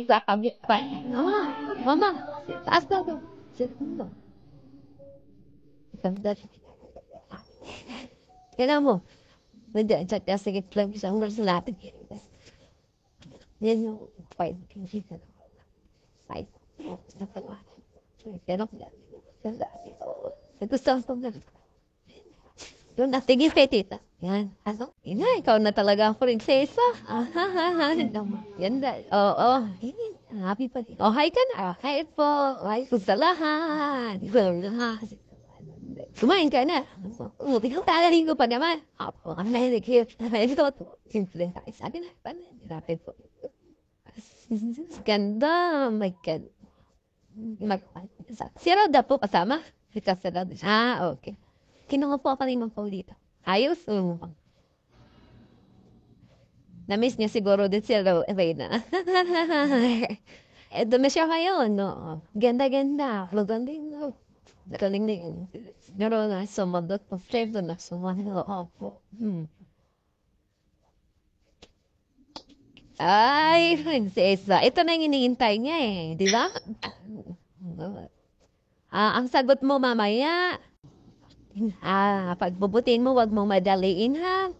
Kakabit pa. Mama, taas na to. Segundo. Ganda. Kailan mo? Hindi, sige, lang isang oras natin. Yan yung fight. Fight. Pero, gusto ko na. Doon na, tigil petita. Yan. Ano? Ina, ikaw na talaga ang prinsesa. Yan na. Oo. Happy pa rin. Oh, hi ka na. Hi po. Hi po sa lahat. Kumain ka na. Tingnan talahin ko pa naman. Apo, ang nahilig here. Ito. Simple. Sabi na, paano? Rapid po. Ganda. Oh my God. Si Roda po kasama? Si Roda. Okay. Kinuha po ako rin po dito. Ayos. Na-miss niya siguro din si Reyna. Dumi siya ngayon, no? Ganda-ganda. Magandang, no? Galing-ling. Pero na, sumadot po. Siyempre na, sumadot. Opo. Ay, prinsesa. Ito na yung iniintay niya eh. Di ba? Ang sagot mo mamaya. Pagbubutin mo, wag mong madaliin ha.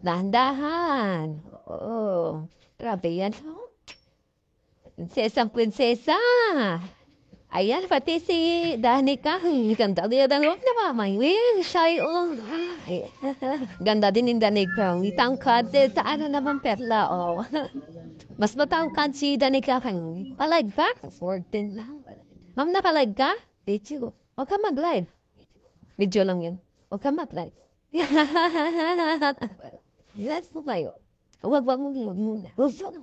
Dahan-dahan. Oo. Grabe yan. Prinsesa. Ayan, pati si Danica. Ganda din ang loob na mamay. Shy oh. Ganda din yung Danica. Itangkad sa ano naman perla. Oh. Mas matangkad si Danica. Palag ka? 14 lang. Ma'am, napalag ka? Video. Huwag ka mag-live. Video lang yan. Huwag ka mag-live. Yes po kayo. Huwag muna.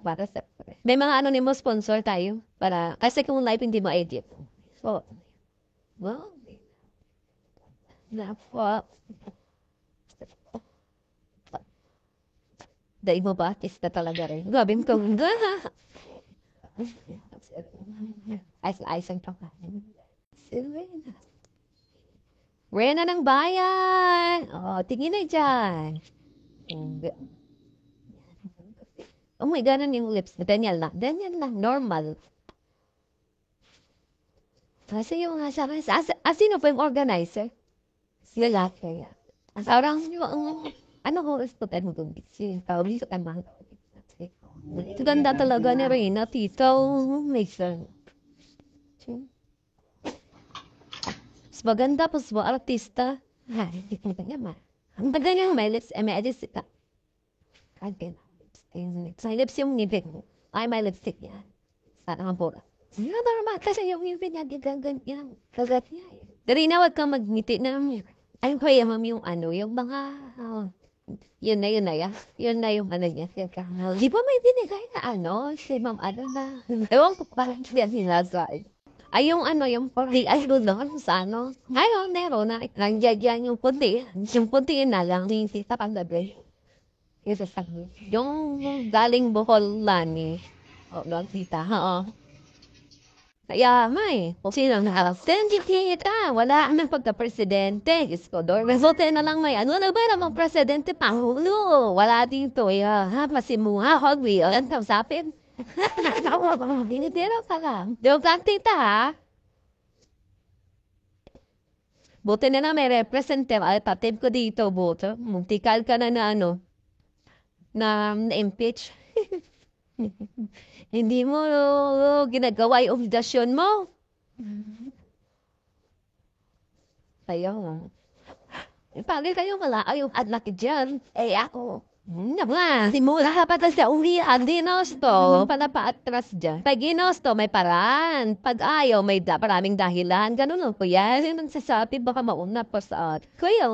Para sa... May mga anonymous sponsor tayo. Para... Kasi kung live hindi mo edit. So... Well... Napo... Dahil mo ba? Artista talaga rin. Gabim ko. Ayos ang tokahin. Silvina. Rena ng bayan. Oh, tingin na dyan. Oh my God, yung lips. Daniel na. Normal. Kasi yung sabi, sino pa yung organizer? Sila kaya. Parang yung, ano ko, istotan mo itong bitsi. Tawag ka mga. Ito ganda talaga ni Reyna, tito. May sense. Mas maganda po sa artista. Hindi ko naman. Ang taga niya, may lips, may edit ka. Kagin. Sa lips yung ngipin mo. Ay, may lipstick niya. Sana ang pura. Hindi na normal. Kasi yung ngipin niya, ganyan. Kagat niya. Dari na, wag kang magngiti na. Ayun ko yung ano, yung mga... Yun na ya. Yun na yung ano niya. Di ba may binigay na ano? Si ma'am ano na. Ewan ko parang siya sinasay. Ay, yung ano, yung puti, ay, doon sa ano. Ngayon, meron na, nandiyan yung puti. Yung puti na lang, yung sita pang gabi. Yung galing Bohol Lani. O, doon sita, oo. Kaya, may, kung sino naharap, kita, wala kami pagka-presidente. Isko, resulte na lang may, ano na ba namang presidente, Pangulo? Wala dito, pasimuha, hogwi, ang kausapin. Dinitira ka lang. Yung tita, ha? Buti na may representative. Ay, tatib ko dito, buto. Muntikal ka na ano, na-impeach. Hindi mo ginagawa yung obligasyon mo. Ayaw. Pagay kayo wala. Ayaw at laki dyan. Ako. Naman, simula pa sa uwian, dinosto, panapaatras dyan. Pag ginosto, may paraan. Pag ayaw, may maraming dahilan. Ganun lang po yan. Yung nagsasabi, baka mauna pa sa at. Kuya,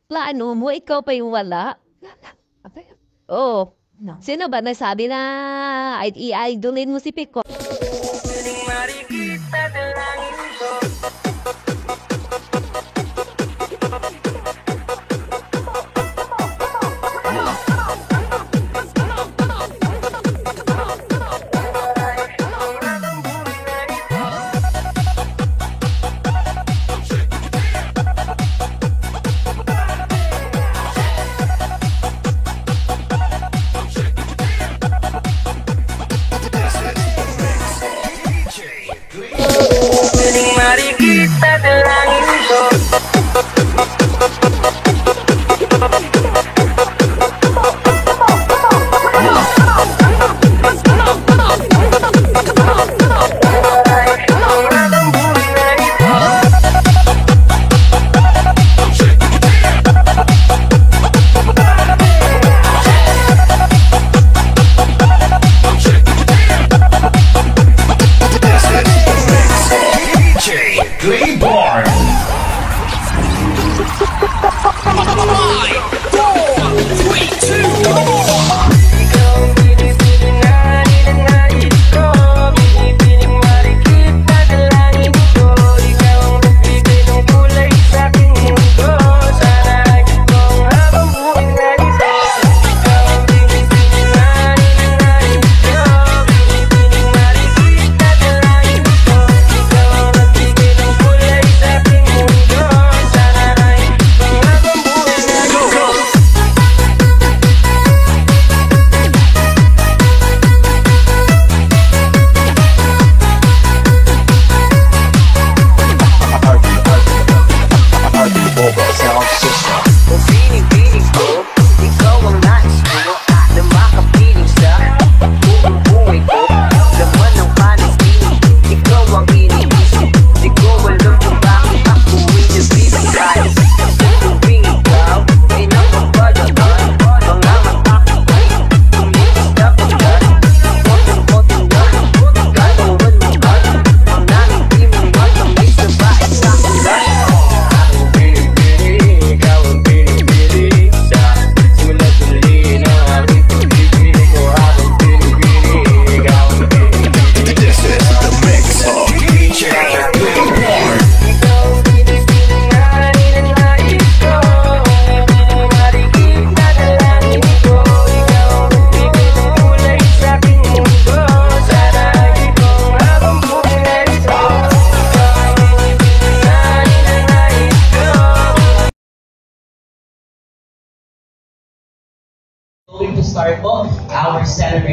plano mo, ikaw pa yung wala. Oh, no. Sino ba nagsabi na i-idolin mo si Pico?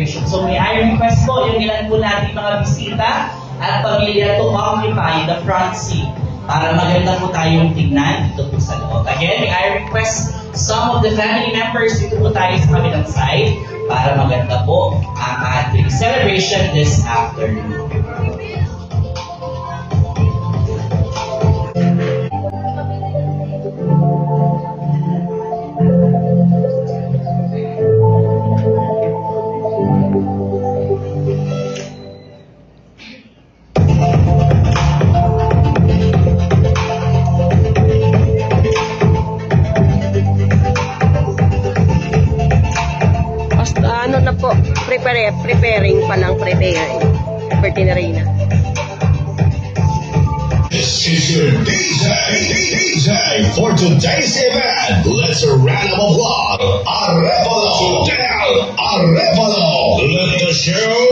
celebration. So may I request po yung ilan po natin mga bisita at pamilya to occupy the front seat para maganda po tayong tignan dito po sa loob. Again, may I request some of the family members dito po tayo sa kabilang side para maganda po ang ating celebration this afternoon. Preparing pa lang, preparing. Birthday na Reyna. This is your DJ for today's event. Let's a round of applause. Arevalo, Arevalo, let the show.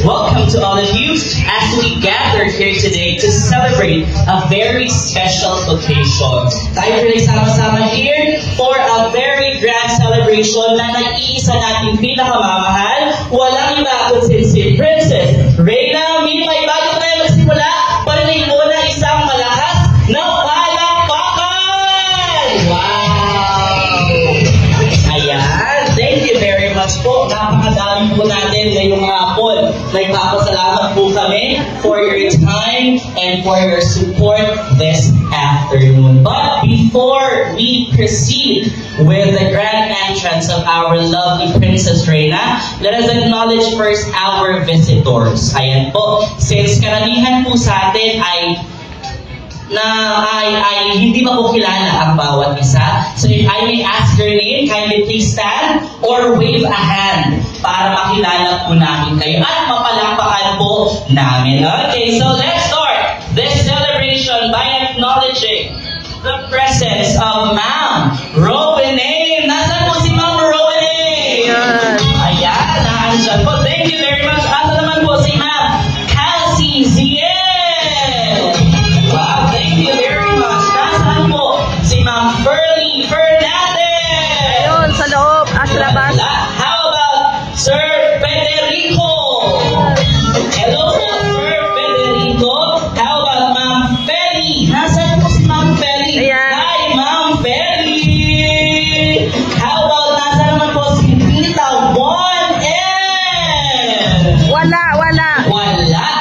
Welcome to all of you as we gather here today to celebrate a very special occasion. Tayo rin sama-sama here for a very grand celebration na nag-iisa nating pinakamamahal. Walang iba kundi si Princess Reyna. May bago tayo magsimula, parinig muna isang malakas na palakpakan! Wow! Ayan, thank you very much po. Napakadami po natin ngayong hapon. Nagpapasalamat po kami for your time and for your support this afternoon. But before we proceed with the grand entrance of our lovely Princess Reyna, let us acknowledge first our visitors. Ayan po, since karamihan po sa atin ay hindi pa po kilala ang bawat isa. So if I may ask your name, kindly please stand or wave a hand para makilala po namin kayo at mapalakpakan po namin. Okay, so let's start this celebration by acknowledging the presence of Ma'am Rowanay. Nasaan po si Ma'am Rowanay? Ayan, naandyan po. Thank you very much. Asa naman po si Ma'am Cassie Ziel. Wow, thank you very much. Nasaan po si Ma'am Ferlie Fernandez? Ayun, sa loob, labas. How about Sir Federico? Hello po, Sir Federico. How about Ma'am Ferlie? Nasaan po si Ma'am Ferlie? Ayan. Hi, Ma'am Ferlie. How about nasaan naman po si Tita 1M? Wala. Wala.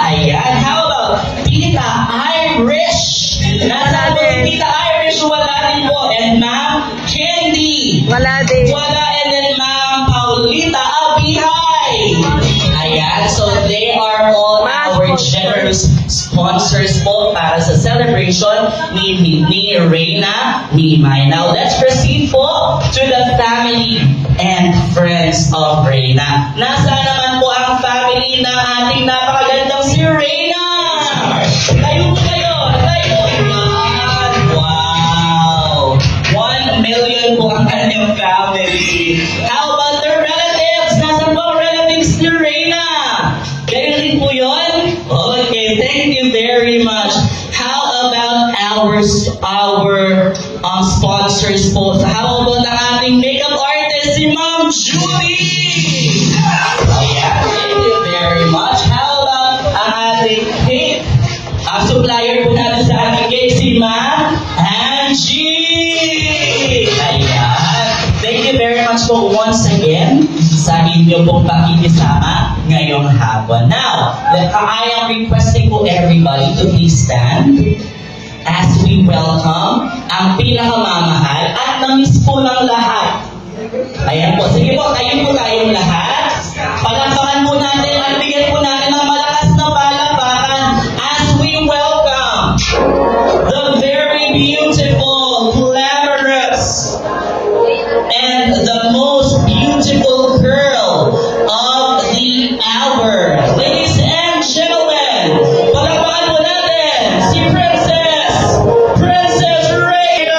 Ayan. How about Tita Irish? Nasaan po si Tita Irish? Wala rin po. And Ma'am Candy? Wala din. Wala. And then Ma'am Paulita Abihay? Ayan. So they are all our generous sponsors po para sa celebration ni Reyna Mimay. Now let's proceed po to the family and friends of Reyna. Nasaan naman po ang family ng ating napakagandang si Reyna? Tayo po kayo. Ayan. Wow. 1 million po ang kanyang family. How about the relatives? Nasaan po ang relatives ni Reyna? Ganyan din po yun? Okay, thank you very much. How about our sponsors po? How about ang ating makeup artist, si Ma'am Judy? Ayan, thank you very much. How about ang ating cake? Ang supplier po natin sa ating cake, si Ma'am Angie! Ayan. Thank you very much po once again sa inyo pong pakikisama ngayong hapon. Now, I am requesting po everybody to please stand as we welcome ang pinakamamahal at namiss po ng lahat. Ayan po. Sige po, tayo po tayong lahat. Palakpakan po natin at bigyan po natin ng malakas na palakpakan as we welcome the very beautiful, glamorous, and the most beautiful girl of the hour. Ladies and gentlemen, palakpakan po natin si Princess Reyna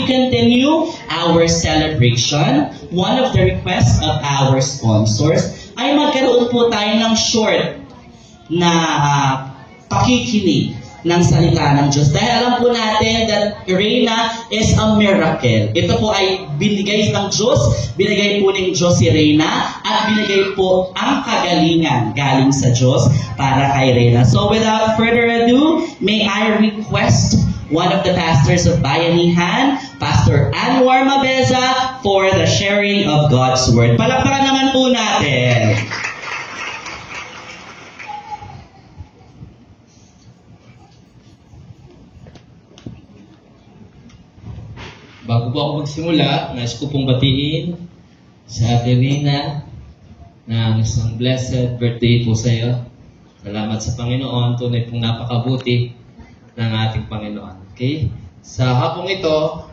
we continue our celebration, one of the requests of our sponsors ay magkaroon po tayo ng short na pakikinig ng salita ng Diyos. Dahil alam po natin that Reyna is a miracle. Ito po ay binigay ng Diyos, binigay po ng Diyos si Reyna, at binigay po ang kagalingan galing sa Diyos para kay Reyna. So without further ado, may I request one of the pastors of Bayanihan, Pastor Anwar Mabeza, for the sharing of God's Word. Palakpakan naman po natin. Bago po ako magsimula, nais ko pong batiin sa Ate Rina na isang blessed birthday po sa iyo. Salamat sa Panginoon, tunay pong napakabuti ng ating Panginoon. Okay? Sa hapong ito,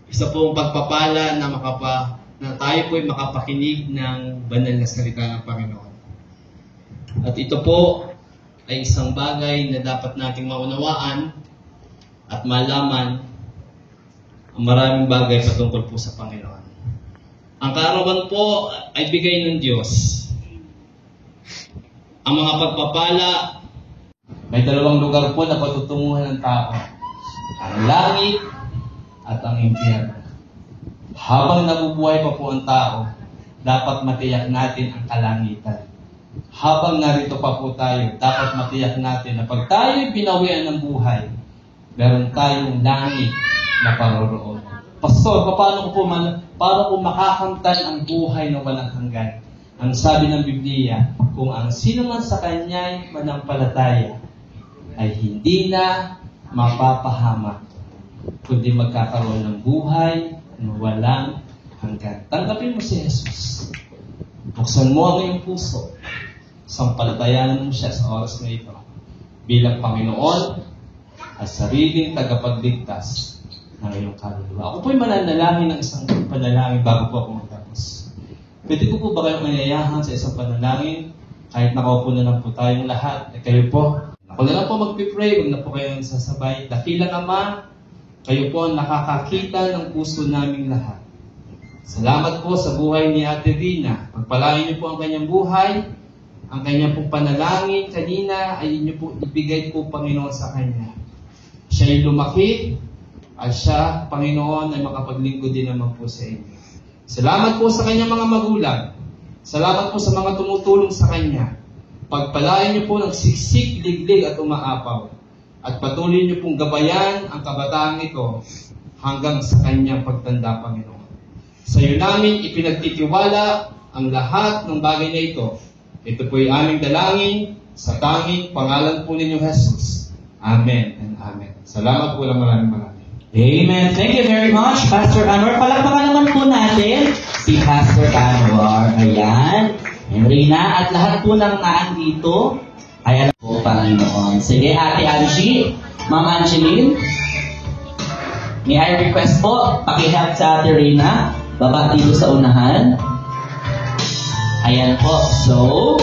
isa pong pagpapala na tayo po ay makapakinig ng banal na salita ng Panginoon. At ito po ay isang bagay na dapat nating maunawaan at malaman ang maraming bagay patungkol po sa Panginoon. Ang kaarawan po ay bigay ng Diyos. Ang mga pagpapala, may dalawang lugar po na patutunguhan ng tao. Ang langit at ang impyerno. Habang nabubuhay pa po ang tao, dapat matiyak natin ang kalangitan. Habang narito pa po tayo, dapat matiyak natin na pag tayo'y binawian ng buhay, meron tayong langit na paroroon. Pastor, paano ko makakamtan ang buhay na walang hanggan? Ang sabi ng Biblia, kung ang sino man sa kanya'y manampalataya ay hindi na mapapahamak, kundi magkakaroon ng buhay na walang hanggan. Tanggapin mo si Jesus. Buksan mo ang iyong puso. Sampalatayanan mo siya sa oras na ito bilang Panginoon at sariling tagapagligtas ng iyong kaluluwa. Ako po'y mananalangin ng isang panalangin bago po ako magtapos. Pwede ko po ba kayong mayayahan sa isang panalangin kahit nakaupo na lang po tayong lahat? Kayo po, ako na lang po magpipray, huwag na po kayo sasabay. Dakilang Ama, kayo po ang nakakakita ng puso naming lahat. Salamat po sa buhay ni Ate Rina. Pagpalain niyo po ang kanyang buhay, ang kanyang pong panalangin kanina ay inyo po ibigay po Panginoon sa kanya. Siya'y lumaki, at siya, Panginoon, ay makapaglingkod din naman po sa inyo. Salamat po sa kanyang mga magulang. Salamat po sa mga tumutulong sa kanya. Pagpalain niyo po ng siksik, liglig at umaapaw. At patuloy niyo pong gabayan ang kabataan ito hanggang sa kanyang pagtanda, Panginoon. Sa iyo namin ipinagtitiwala ang lahat ng bagay na ito. Ito po'y aming dalangin sa tanging pangalan po ninyo, Jesus. Amen and Amen. Salamat po lang maraming. Amen. Thank you very much, Pastor Anwar. Palakpakan naman po natin si Pastor Anwar. Ayan. Reyna at lahat po ng naandito ay alam po, Panginoon. Sige, Ate Angie, Ma'am Angeline, may I request po, pakihelp sa Ate Reyna, baba dito sa unahan. Ayan po. So,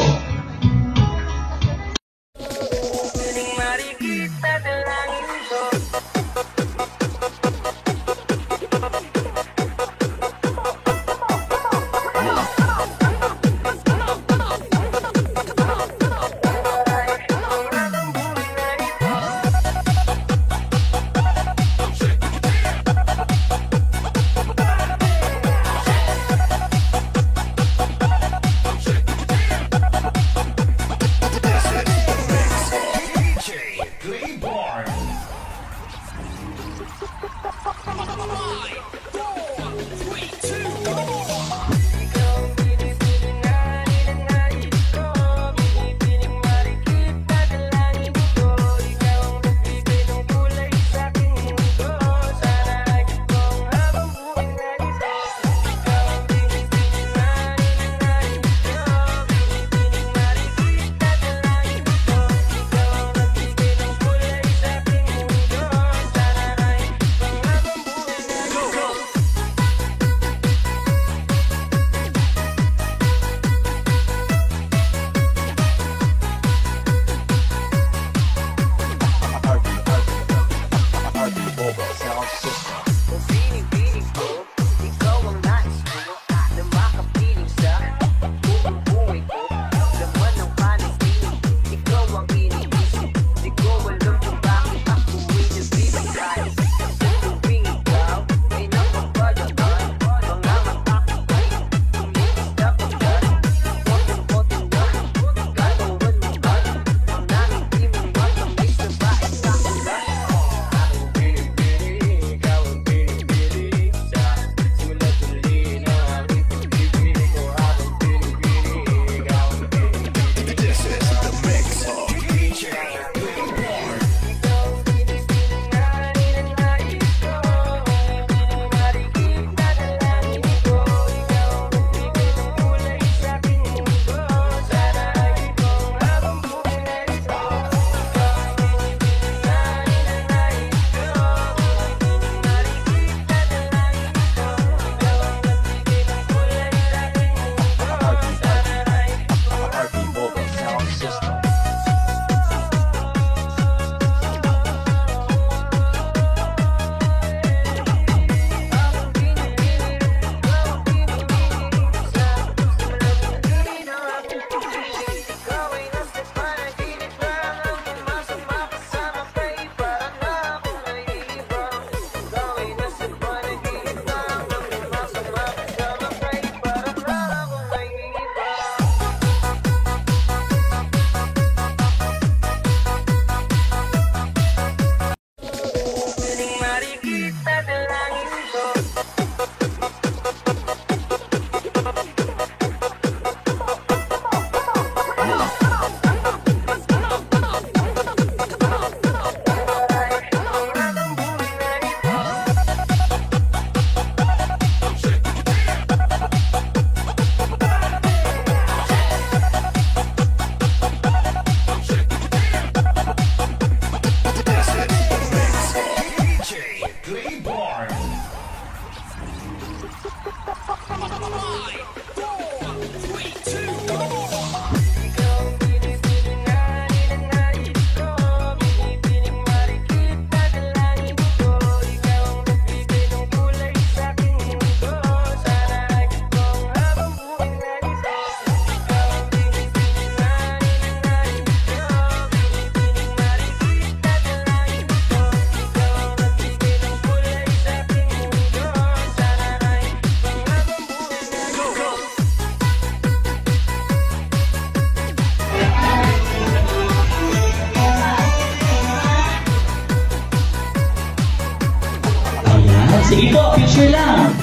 picture lang.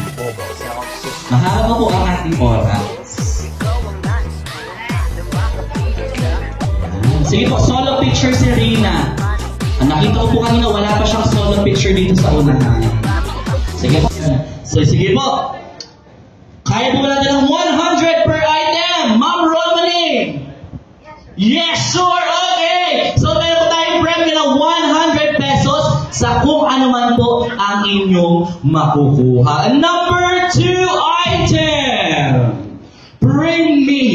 Mahaba po ang ating oras. Sige po, solo picture si Reyna. Nakita ko po kanina, wala pa siyang solo picture dito sa unahan. Sige po. So, sige po. Kaya po natin ng 100 per item. Ma'am Romany. Yes, sure. Okay. So, meron po tayong premium na 100 pesos sa kung ano man po ang inyong makukuha. Number 2 item. Bring me.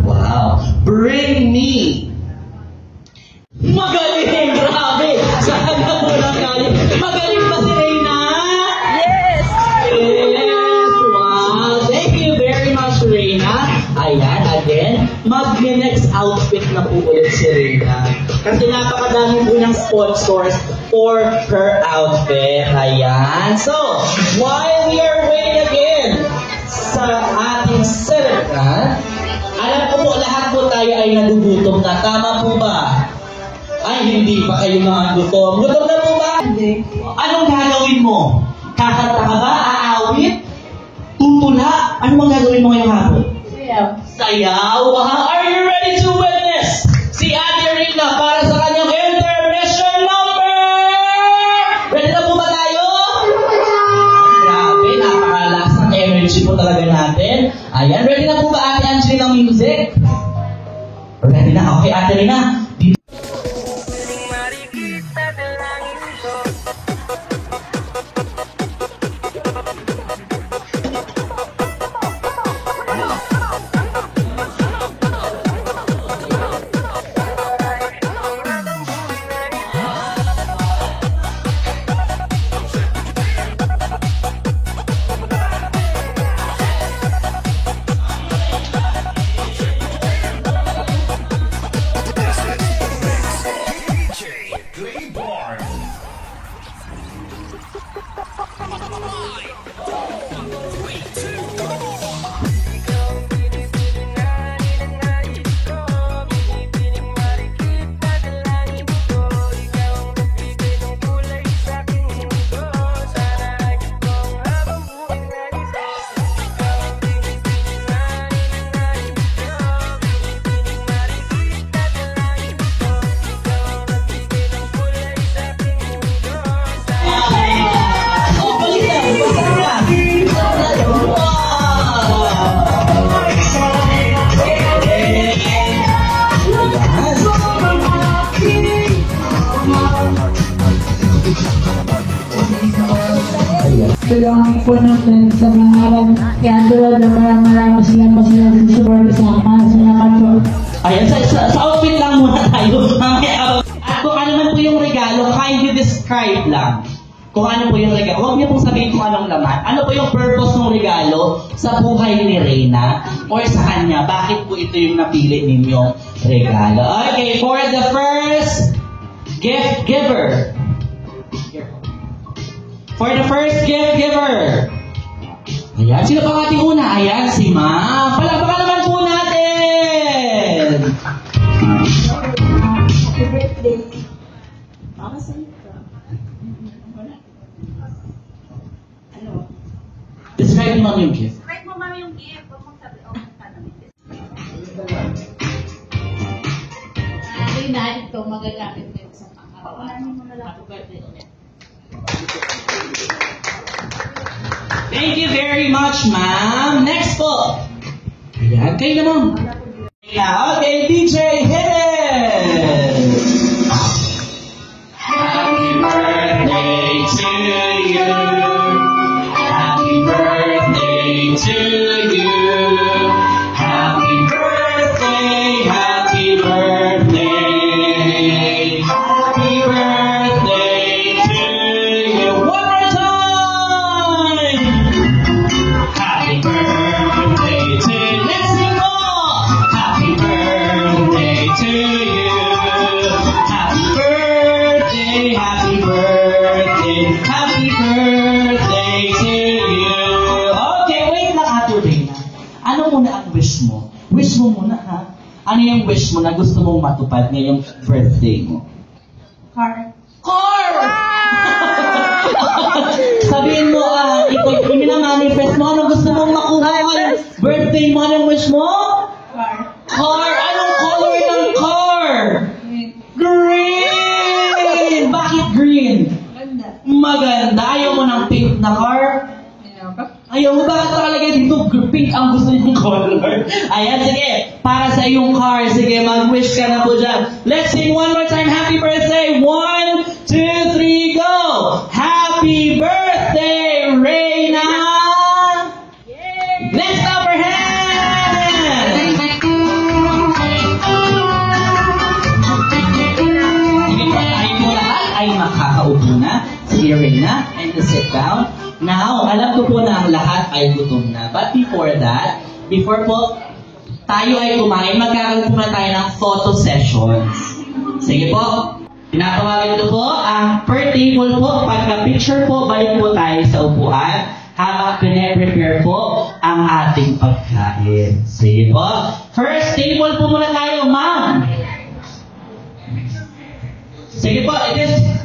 Wow. Bring me. Magaling! Grabe! Saan na po lang galing? Magaling ba si Reyna? Yes! Yes! Wow! Thank you very much, Reyna. Ayan, again, mag-next outfit na po ulit si Reyna. Kasi napakadami po ng sponsors for her outfit. Ayan. So, while we are waiting again sa ating celebrant, alam ko po lahat po tayo ay nagugutom na. Tama po ba? Ay, hindi pa kayo mga gutom. Gutom na po ba? Hindi. Anong gagawin mo? Kakanta ka ba? Aawit? Tutula? Ano bang gagawin mo ngayong hapon? Sayaw. Sayaw? Are you ready to witness si Ate Reyna para sa kanyang intermission number? Ready na po ba tayo? Grabe, napakalakas ng energy po talaga natin. Ayan, ready na po ba Ate Angeline ng music? Ready na? Okay, Ate Reyna. Tulungan po natin sa mga alam. Kaya tulad na marami silang support sa mga salamat po. Ayan, sa outfit lang muna tayo. At kung ano man po yung regalo, kindly describe lang. Kung ano po yung regalo. Huwag niyo pong sabihin kung anong laman. Ano po yung purpose ng regalo sa buhay ni Reyna or sa kanya? Bakit po ito yung napili ninyong regalo? Okay, for the first gift giver. For the first gift giver. Ayan, sino pang ating una? Ayan, si Ma'am. Palakpakan naman po natin! Happy birthday. Mama, sa'yo ka. Ano? Describe mo yung gift. Describe mo mami yung gift. Huwag mong sabi, Reyna, ito magagamit mo sa pangaraw. Happy birthday ulit. Thank you very much, ma'am. Next po. Ayan, kayo na, ma'am. Okay, DJ, hit it! Happy birthday to you. Happy birthday to you. Happy birthday, happy birthday. Happy birthday to you. One more time! Happy birthday to let's sing all. Happy birthday to you. Happy birthday, happy birthday, happy birthday to you. Okay, wait lang, Ate Reyna. Ano muna ang wish mo? Wish mo muna, ha? Ano yung wish mo na gusto mong matupad ngayong birthday mo? Car. Car! Sabihin mo, minamanifest mo, anong gusto mong makuha? Birthday mo, anong wish mo? Car. Anong color ng car? Green! Bakit green? Maganda. Ayaw mo ng pink na car? Ayaw mo, bakit nakalagay dito? Pink ang gusto niyong color. Ayan, sige. Para sa iyong car. Sige, mag-wish ka na po dyan. Let's sing one more time. Happy birthday. 1, 2, 3, go! Happy birthday, Reyna! Let's clap our hands! Sige po, tayo mo lahat ay makakaupo na. Sige, Reyna, and to sit down. Now, alam ko po na ang lahat ay gutom na. But before that, before po tayo ay kumain, magkakaroon po na tayo ng photo sessions. Sige po, pinatawagan ko po ang per table po. Pagka-picture po, balik po tayo sa upuan habang pine-prepare po ang ating pagkain. Sige po. First table po muna tayo, ma'am. Sige po,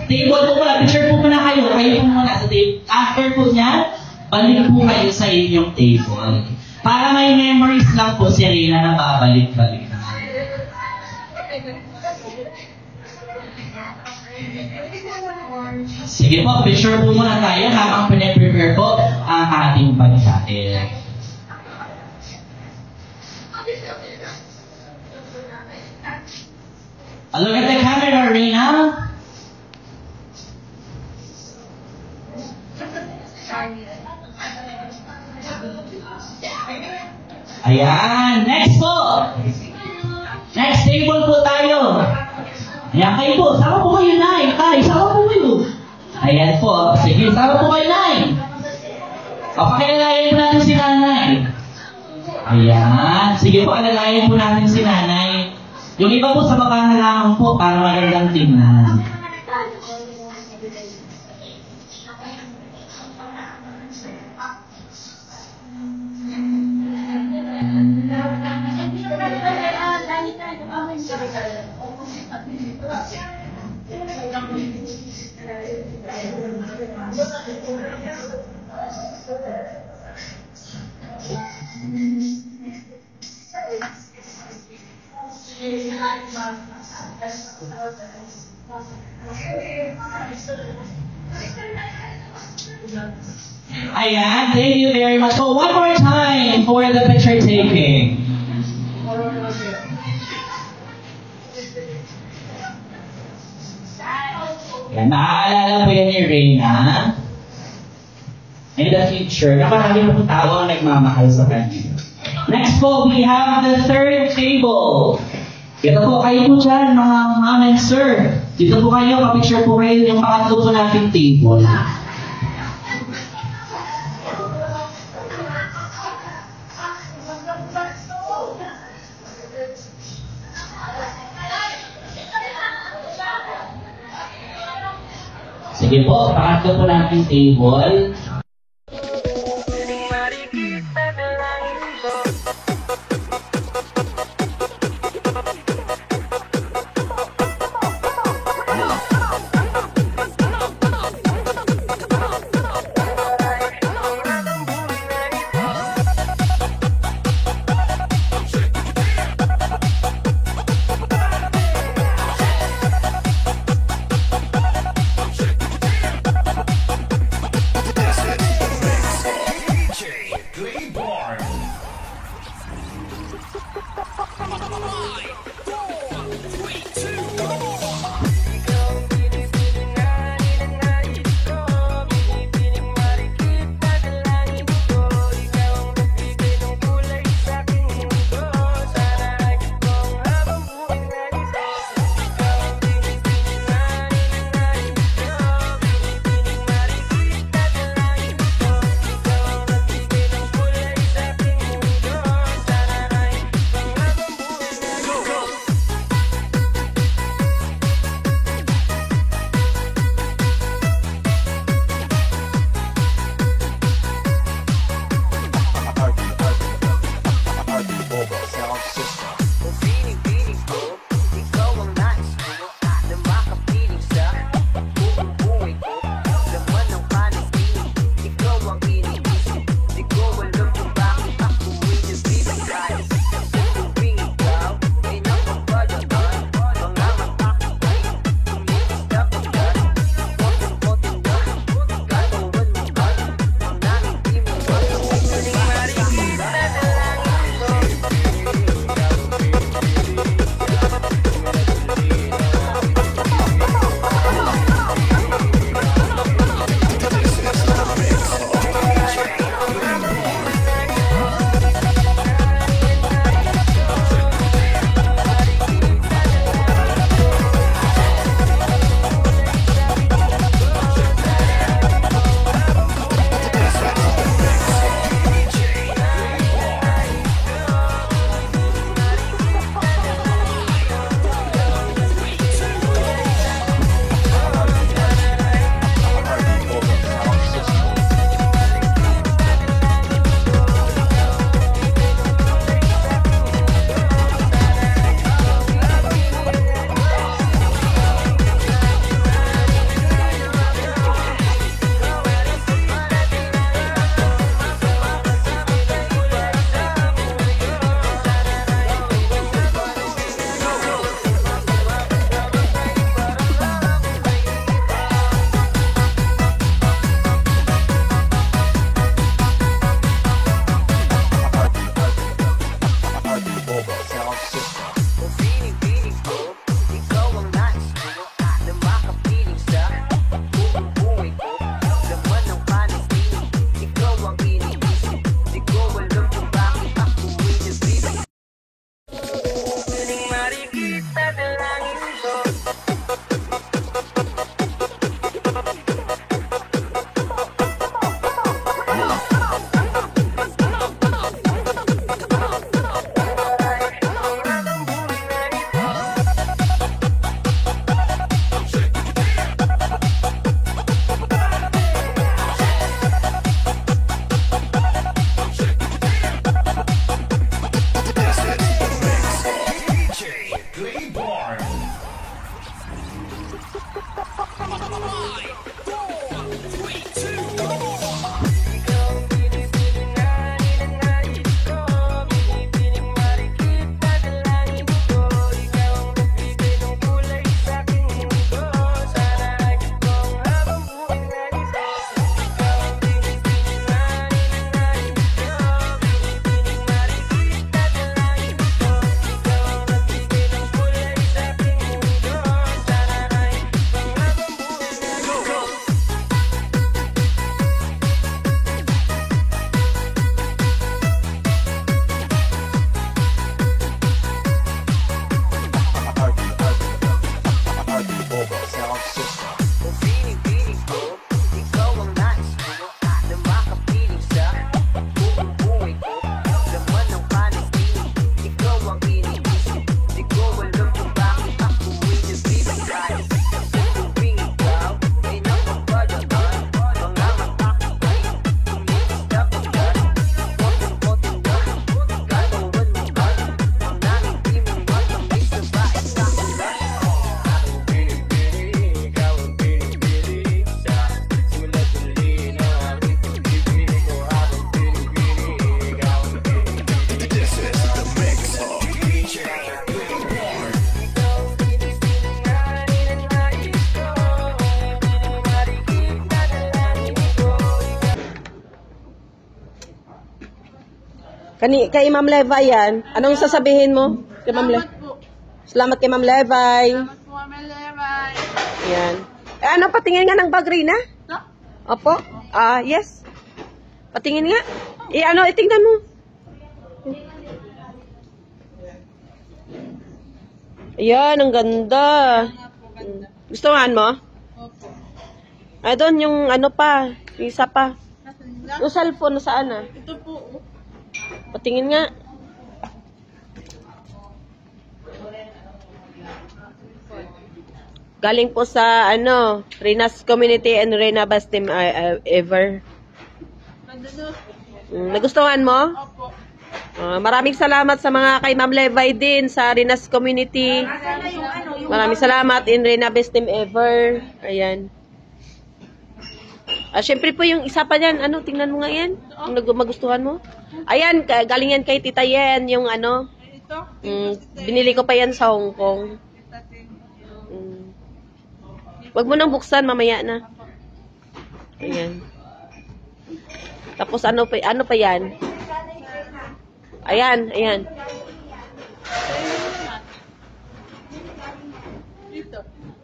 table po muna. Picture po muna kayo. Kayo po muna sa table. After po niya, balik po kayo sa inyong table. Para may memories lang po si Reyna na babalik-balik. Sige po, picture po muna tayo habang pine-prepare po ang ating pagkain. Look at the camera, Reyna. Ayan, next po. Next table po tayo. Ayan kayo po, sama po kayo, Nay. Tay, sama po kayo. Ayan po, sige, sama po kayo, Nay. Papakilalayan po natin si Nanay. Ayan, sige po, alalayan po natin si Nanay. Yung iba po sa baba na lang po para magandang tingnan. Ayan, thank you very much. So one more time for the picture taking. Yan, naaalala po yan ni Reyna. In the future, na marami po tao ang nagmamahal sa kanya. Next po, we have the third table. Ito po kayo po dyan, mga ma'am and sir. Dito po kayo, kapicture po kayo yung pangatlo po nating table. Sige po, pangatlo po nating table. Kay Ma'am Levay yan. Anong sasabihin mo? Kay Ma'am Salamat po. Salamat kay Ma'am Levay. Salamat po, Ma'am Levay. Yan. Ano, patingin nga ng bag, Rina? No? Opo? Yes. Patingin nga. Itingnan mo. Ayan, ang ganda. Gustuhan mo? Opo. Ay, doon yung pa. Yung isa pa. Nasaan na? Yung cellphone, nasaan na? Ito po. Oh. Patingin nga. Galing po sa, Rena's Community and Rena Bastim Ever. Ganda doon. Nagustuhan mo? Opo. Maraming salamat sa mga kay Ma'am Levay din sa Rena's Community. Maraming salamat in Rena Best Team Ever. Ayan. Syempre po yung isa pa yan. Tingnan mo nga yan. Kung magustuhan mo. Ayan, galing yan kay Tita Yen. Yung Ito? binili ko pa yan sa Hong Kong. Wag mo nang buksan, mamaya na. Ayan. Tapos ano pa yan? Ayan. Ito.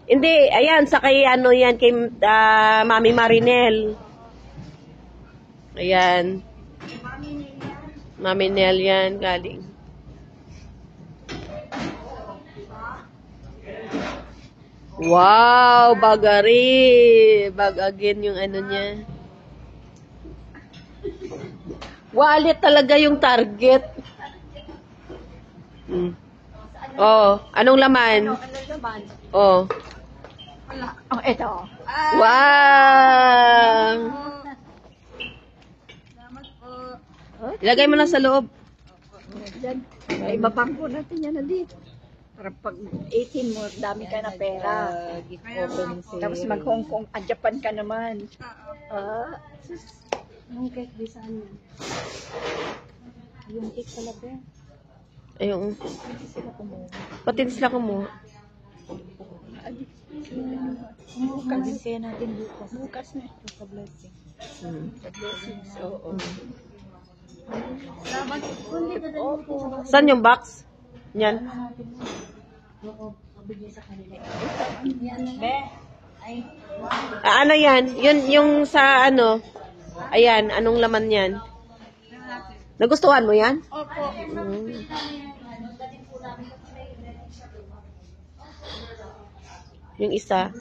Hindi, ayan, sa kay yan, kay Mami Marinel. Ayan. Mami Nel yan, galing. Wow, bagari. Bag again yung niya. Wallet talaga yung target. Oh, anong laman? Oh. Wala. Oh, ito. Wow! Salamat po. Ilagay mo na sa loob. Ay, babangko natin yan na dito. Para pag 18 mo, dami ka na pera. Tapos mag-Hong Kong, Japan ka naman. Yung cake di saan yun? Yung cake pala ba? Ayun. Pati sila kumuha. Kumukas kaya natin bukas. Bukas na ito sa blessing. Sa blessings, oo. Salamat po. Saan yung box? Yan. Ano yan? Yun, yung sa ayan, anong laman yan? Nagustuhan mo yan? Opo. Yung isa.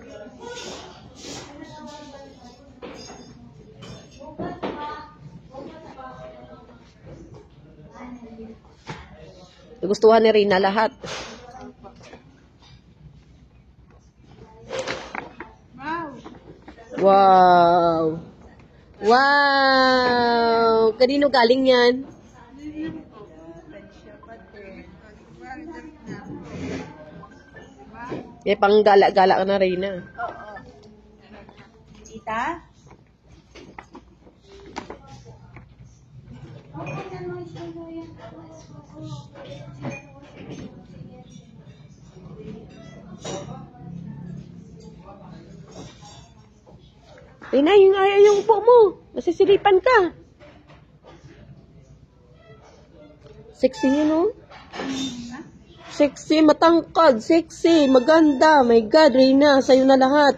Nagustuhan ni Rina lahat. Wow. Wow! Wow! Kanino galing yan? May pang gala-gala ka na, Rina. Tita? Rina, yung upo mo. Masisilipan ka. Sexy yun, no? Sexy, matangkad, sexy, maganda. My God, Rina, sa'yo na lahat.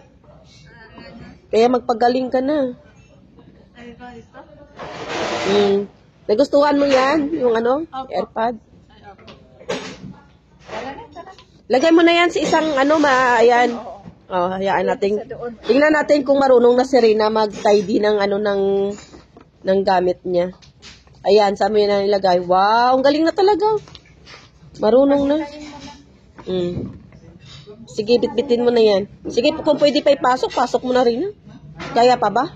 Kaya magpagaling ka na. Ay, ba ito? Nagustuhan mo yan? Yung AirPod? Ay, opo. Lagay mo na yan sa isang ayan. Hayaan natin. Tingnan natin kung marunong na si Rina mag-tidy ng ng gamit niya. Ayan, sa amin na nilagay. Wow, ang galing na talaga. Marunong na. Sige, bitbitin mo na yan. Sige, kung pwede pa ipasok, pasok mo na rin. Kaya pa ba?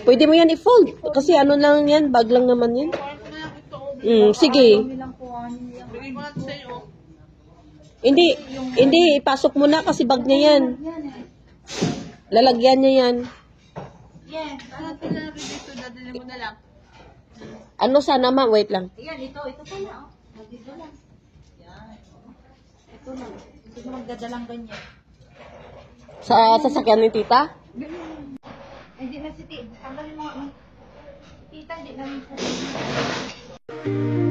Pwede mo yan i-fold. Kasi lang yan, bag lang naman yan. Sige. Bigay ko natin sa iyo. Hindi, ipasok mo na kasi bag niya yan. Lalagyan niya yan. Yes. Ano natin dito? Dadali mo na lang. Sana wait lang. Ayan, ito pala. Dito lang. Yan. Ito lang. Hindi mo magdadalang ganyan. Sa sasakyan ni tita? Hindi na si Tita. Tanggalin mo. Tita, hindi na Bye.